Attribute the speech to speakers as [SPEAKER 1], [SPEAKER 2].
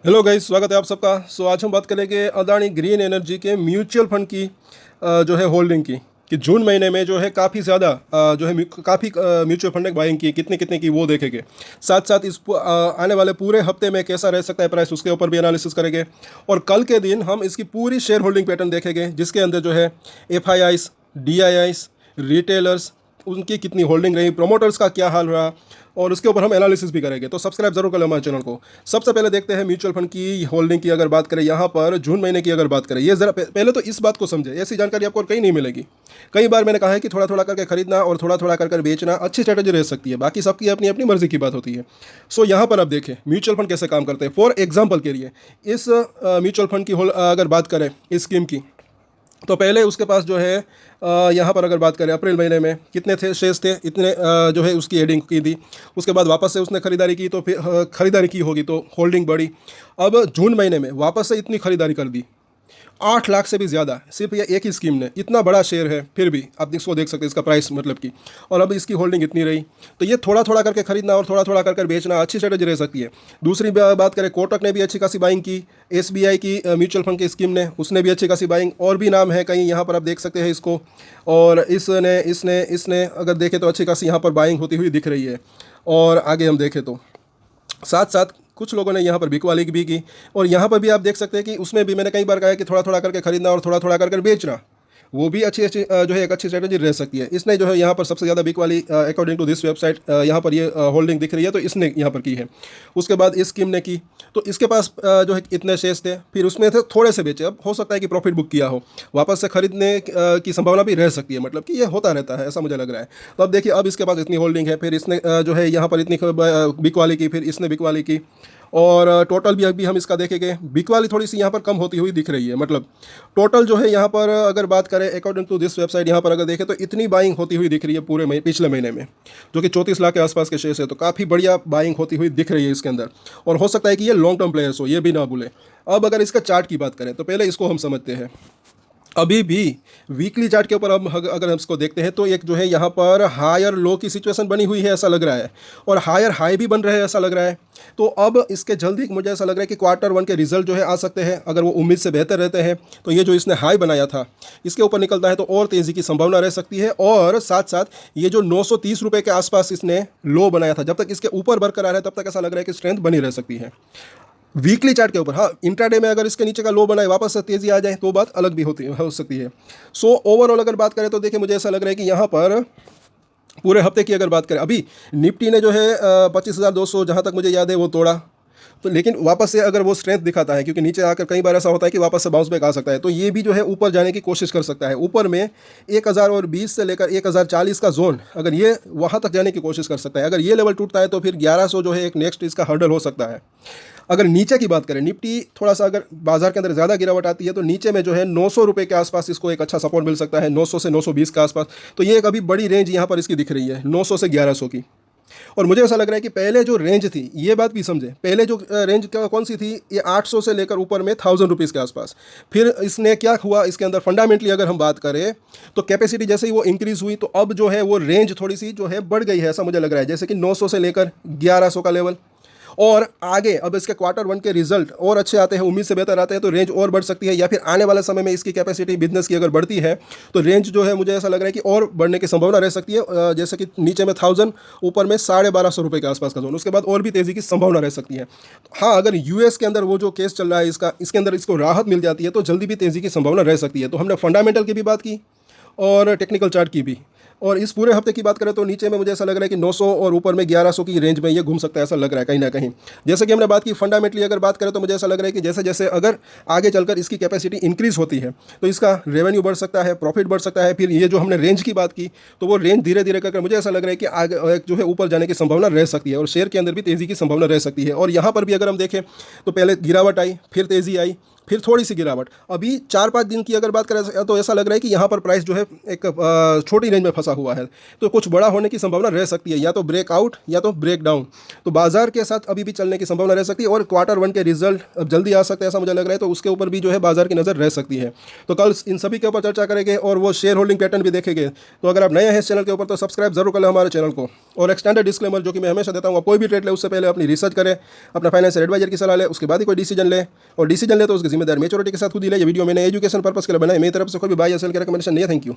[SPEAKER 1] Hello guys, स्वागत है आप सबका। आज हम बात करेंगे अदानी ग्रीन एनर्जी के म्यूचुअल फंड की जो है होल्डिंग की कि जून महीने में जो है काफ़ी ज़्यादा जो है काफ़ी म्यूचुअल फंड ने बाइंग की, कितने कितने की वो देखेंगे। साथ साथ आने वाले पूरे हफ्ते में कैसा रह सकता है प्राइस, उसके ऊपर भी एनालिसिस करेंगे। और कल के दिन हम इसकी पूरी शेयर होल्डिंग पैटर्न देखेंगे, जिसके अंदर जो है FIIs, DIIs, रिटेलर्स, उनकी कितनी होल्डिंग रही, प्रोमोटर्स का क्या हाल रहा, और उसके ऊपर हम एनालिसिस भी करेंगे। तो सब्सक्राइब जरूर कर लो हमारे चैनल को। सबसे पहले देखते हैं म्यूचुअल फंड की होल्डिंग की अगर बात करें, यहाँ पर जून महीने की अगर बात करें, ये जरा पहले तो इस बात को समझे, ऐसी जानकारी आपको कहीं नहीं मिलेगी। कई बार मैंने कहा है कि थोड़ा थोड़ा करके खरीदना और थोड़ा थोड़ा कर बेचना अच्छी स्ट्रेटेजी रह सकती है, बाकी सबकी अपनी अपनी मर्जी की बात होती है। यहाँ पर आप देखें म्यूचुअल फंड कैसे काम करते हैं। फॉर एग्जाम्पल के लिए इस म्यूचुअल फंड की अगर बात करें इस स्कीम की, तो पहले उसके पास जो है यहाँ पर अगर बात करें अप्रैल महीने में कितने थे शेयर्स थे, इतने जो है उसकी एडिंग की थी। उसके बाद वापस से उसने खरीदारी की, तो फिर खरीदारी की होगी तो होल्डिंग बढ़ी। अब जून महीने में वापस से इतनी खरीदारी कर दी, 8 लाख से भी ज़्यादा सिर्फ ये एक ही स्कीम ने। इतना बड़ा शेयर है, फिर भी आप इसको देख सकते हैं इसका प्राइस मतलब कि, और अब इसकी होल्डिंग इतनी रही। तो ये थोड़ा थोड़ा करके खरीदना और थोड़ा थोड़ा करके बेचना अच्छी स्ट्रेटेजी रह सकती है। दूसरी बात करें, कोटक ने भी अच्छी खासी बाइंग की, SBI की म्यूचुअल फंड की स्कीम ने, उसने भी अच्छी खासी बाइंग, और भी नाम है कहीं यहाँ पर आप देख सकते हैं इसको। और इसने इसने इसने अगर देखें तो अच्छी खासी यहाँ पर बाइंग होती हुई दिख रही है। और आगे हम देखें तो साथ साथ कुछ लोगों ने यहाँ पर बिक वाली भी की, और यहाँ पर भी आप देख सकते हैं कि उसमें भी मैंने कई बार कहा है कि थोड़ा थोड़ा करके खरीदना और थोड़ा थोड़ा करके बेचना, वो भी अच्छी अच्छी जो है एक अच्छी स्ट्रेटजी रह सकती है। इसने जो है यहाँ पर सबसे ज़्यादा बिक वाली अकॉर्डिंग टू दिस वेबसाइट यहाँ पर ये होल्डिंग दिख रही है, तो इसने यहाँ पर की है। उसके बाद इस स्कीम ने की, तो इसके पास जो है इतने शेयर्स थे, फिर उसमें से थोड़े से बेचे। अब हो सकता है कि प्रॉफिट बुक किया हो, वापस से खरीदने की संभावना भी रह सकती है, मतलब कि ये होता रहता है, ऐसा मुझे लग रहा है। तो अब देखिए, अब इसके पास इतनी होल्डिंग है, फिर इसने जो है यहाँ पर इतनी बिक वाली की, फिर इसने बिक वाली की, और टोटल भी अभी हम इसका देखेंगे, बिक वाली थोड़ी सी यहाँ पर कम होती हुई दिख रही है। मतलब टोटल जो है यहाँ पर अगर बात करें अकॉर्डिंग टू दिस वेबसाइट, यहाँ पर अगर देखें तो इतनी बाइंग होती हुई दिख रही है पूरे पिछले महीने में, जो कि 34 लाख के आसपास के शेयर्स है। तो काफ़ी बढ़िया बाइंग होती हुई दिख रही है इसके अंदर, और हो सकता है कि ये लॉन्ग टर्म प्लेयर्स हो, ये भी ना भूलें। अब अगर इसका चार्ट की बात करें तो पहले इसको हम समझते हैं। अभी भी वीकली चार्ट के ऊपर अब अगर हम इसको देखते हैं तो एक जो है यहाँ पर हायर लो की सिचुएशन बनी हुई है ऐसा लग रहा है, और हायर हाई भी बन रहे हैं ऐसा लग रहा है। तो अब इसके जल्दी मुझे ऐसा लग रहा है कि Q1 के रिजल्ट जो है आ सकते हैं, अगर वो उम्मीद से बेहतर रहते हैं तो ये जो इसने हाई बनाया था इसके ऊपर निकलता है तो और तेज़ी की संभावना रह सकती है। और साथ साथ ये जो 930 रुपये के आसपास इसने लो बनाया था, जब तक इसके ऊपर बरकरार है तब तक ऐसा लग रहा है कि स्ट्रेंथ बनी रह सकती है वीकली चार्ट के ऊपर। हाँ, इंट्राडे में अगर इसके नीचे का लो बनाए, वापस से तेज़ी आ जाए तो बात अलग भी हो सकती है। ओवरऑल अगर बात करें तो देखिए, मुझे ऐसा लग रहा है कि यहाँ पर पूरे हफ्ते की अगर बात करें, अभी निफ्टी ने जो है 25,200 जहाँ तक मुझे याद है वो तोड़ा, तो लेकिन वापस से अगर वो स्ट्रेंथ दिखाता है, क्योंकि नीचे आकर कई बार ऐसा होता है कि वापस से बाउंस बैक आ सकता है, तो ये भी जो है ऊपर जाने की कोशिश कर सकता है। ऊपर में 1020 से लेकर 1040 का जोन, अगर ये वहाँ तक जाने की कोशिश कर सकता है। अगर ये लेवल टूटता है तो फिर 1100 जो है एक नेक्स्ट इसका हर्डल हो सकता है। अगर नीचे की बात करें, निफ्टी थोड़ा सा अगर बाजार के अंदर ज़्यादा गिरावट आती है तो नीचे में जो है 900 रुपये के आसपास इसको एक अच्छा सपोर्ट मिल सकता है, 900 से 920 के आसपास। तो ये एक अभी बड़ी रेंज यहाँ पर इसकी दिख रही है, 900 से 1100 की। और मुझे ऐसा लग रहा है कि पहले जो रेंज थी, ये बात भी समझे, पहले जो रेंज कौन सी थी, ये 800 से लेकर ऊपर में 1000 रुपीज़ के आसपास। फिर इसने क्या हुआ, इसके अंदर फंडामेंटली अगर हम बात करें तो कैपेसिटी जैसे ही वो इंक्रीज़ हुई तो अब जो है वो रेंज थोड़ी सी जो है बढ़ गई है, ऐसा मुझे लग रहा है। जैसे कि 900 से लेकर 1100 का लेवल, और आगे अब इसके Q1 के रिजल्ट और अच्छे आते हैं, उम्मीद से बेहतर आते हैं, तो रेंज और बढ़ सकती है। या फिर आने वाले समय में इसकी कैपेसिटी बिजनेस की अगर बढ़ती है तो रेंज जो है मुझे ऐसा लग रहा है कि और बढ़ने की संभावना रह सकती है। जैसे कि नीचे में 1000, ऊपर में 1250 रुपये के आसपास का जोन, उसके बाद और भी तेज़ी की संभावना रह सकती है। हाँ, अगर US के अंदर वो जो केस चल रहा है इसके अंदर इसको राहत मिल जाती है तो जल्दी भी तेज़ी की संभावना रह सकती है। तो हमने फंडामेंटल की भी बात की और टेक्निकल चार्ट की भी। और इस पूरे हफ्ते की बात करें तो नीचे में मुझे ऐसा लग रहा है कि 900 और ऊपर में 1100 की रेंज में ये घूम सकता है, ऐसा लग रहा है कहीं ना कहीं। जैसे कि हमने बात की फंडामेंटली अगर बात करें तो मुझे ऐसा लग रहा है कि जैसे जैसे अगर आगे चलकर इसकी कैपेसिटी इंक्रीज़ होती है तो इसका रेवेन्यू बढ़ सकता है, प्रॉफिट बढ़ सकता है। फिर ये जो हमने रेंज की बात की तो वो रेंज धीरे धीरे करके मुझे ऐसा लग रहा है कि आगे जो है ऊपर जाने की संभावना रह सकती है, और शेयर के अंदर भी तेज़ी की संभावना रह सकती है। और यहाँ पर भी अगर हम देखें तो पहले गिरावट आई, फिर तेज़ी आई, फिर थोड़ी सी गिरावट। अभी 4-5 दिन की अगर बात करें तो ऐसा लग रहा है कि यहाँ पर प्राइस जो है एक छोटी रेंज में फंसा हुआ है, तो कुछ बड़ा होने की संभावना रह सकती है, या तो ब्रेकआउट या तो ब्रेक डाउन। तो बाजार के साथ अभी भी चलने की संभावना रह सकती है, और Q1 के रिजल्ट अब जल्दी आ सकते हैं ऐसा मुझे लग रहा है, तो उसके ऊपर भी जो है बाजार की नज़र रह सकती है। तो कल इन सभी के ऊपर चर्चा करेंगे और वो शेयर होल्डिंग पैटर्न भी देखेंगे। तो अगर आप नए हैं इस चैनल के ऊपर तो सब्सक्राइब जरूर कर लें हमारे चैनल को। और एक स्टैंडर्ड डिस्क्लेमर जो कि मैं हमेशा देता हूँ, आप कोई भी ट्रेड ले उससे पहले अपनी रिसर्च करें, अपना फाइनेंशियल एडवाइजर की सलाह ले, उसके बाद ही कोई डिसीजन ले, और डिसीजन ले तो उसकी जिम्मेदारी मेच्योरिटी के साथ खुद ही ले। ये वीडियो मैंने एजुकेशन पर्पस के लिए बनाई, मेरी तरफ से कोई भी बाय या सेल की रिकमेंडेशन नहीं है। Thank you.